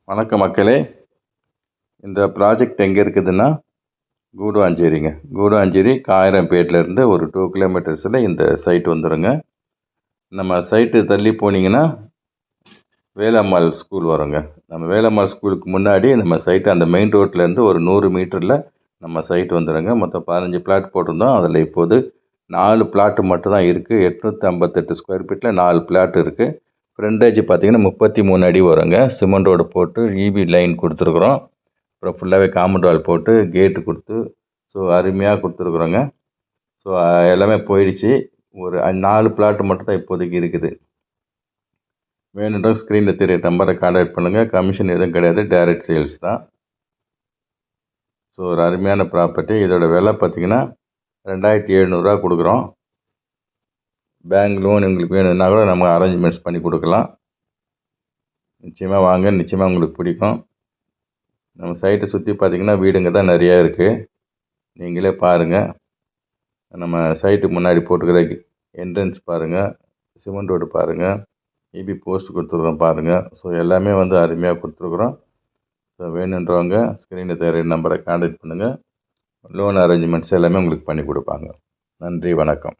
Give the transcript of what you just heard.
வணக்கம் மக்களே. இந்த ப்ராஜெக்ட் எங்கே இருக்குதுன்னா கூடுவாஞ்சேரிங்க. கூடுவாஞ்சேரி காயிரம்பேட்டிலேருந்து ஒரு 2 கிலோமீட்டர்ஸில் இந்த சைட் வந்துடுங்க. நம்ம சைட்டு தள்ளி போனீங்கன்னா வேலம்மாள் ஸ்கூல் வருங்க. நம்ம வேலம்மாள் ஸ்கூலுக்கு முன்னாடி நம்ம சைட்டு அந்த மெயின் ரோட்லேருந்து ஒரு 100 மீட்டரில் நம்ம சைட் வந்துடுங்க. மொத்தம் 15 பிளாட் போட்டிருந்தோம். அதில் இப்போது 4 பிளாட்டு மட்டும் தான் இருக்குது. 858 ஸ்கொயர் ஃபீட்டில் 4 பிளாட் இருக்குது. ஃப்ரண்டேஜ் பார்த்தீங்கன்னா 33 அடி வருங்க. சிமெண்ட் ரோடு போட்டு இபி லைன் கொடுத்துருக்குறோம். அப்புறம் ஃபுல்லாகவே காம்பவுண்ட் வால் போட்டு கேட்டு கொடுத்து அருமையாக கொடுத்துருக்குறோங்க. எல்லாமே போயிடுச்சு. ஒரு 4 பிளாட் மட்டும் தான் இப்போதைக்கு இருக்குது. வேணுன்ற ஸ்க்ரீனில் தெரிய நம்பரை கான்டாக்ட் பண்ணுங்கள். கமிஷன் எதுவும் கிடையாது, டைரக்ட் சேல்ஸ் தான். ஒரு அருமையான ப்ராப்பர்ட்டி. இதோட விலை பார்த்திங்கன்னா 2700 கொடுக்குறோம். பேங்க் லோன் உங்களுக்கு வேணும்னா கூட நம்ம அரேஞ்ச்மெண்ட்ஸ் பண்ணி கொடுக்கலாம். நிச்சயமாக வாங்க, நிச்சயமாக உங்களுக்கு பிடிக்கும். நம்ம சைட்டை சுற்றி பார்த்திங்கன்னா வீடுங்க தான் நிறையா இருக்குது. நீங்களே பாருங்கள். நம்ம சைட்டுக்கு முன்னாடி போட்டுக்கிற என்ட்ரன்ஸ் பாருங்கள், சிமெண்ட் ரோடு பாருங்கள், இபி போஸ்ட் கொடுத்துருக்குறோம் பாருங்கள். எல்லாமே அருமையாக கொடுத்துருக்குறோம். வேணுன்றவங்க ஸ்க்ரீனில் தெரிய நம்பரை கான்டாக்ட் பண்ணுங்கள். லோன் அரேஞ்ச்மெண்ட்ஸ் எல்லாமே உங்களுக்கு பண்ணி கொடுப்பாங்க. நன்றி, வணக்கம்.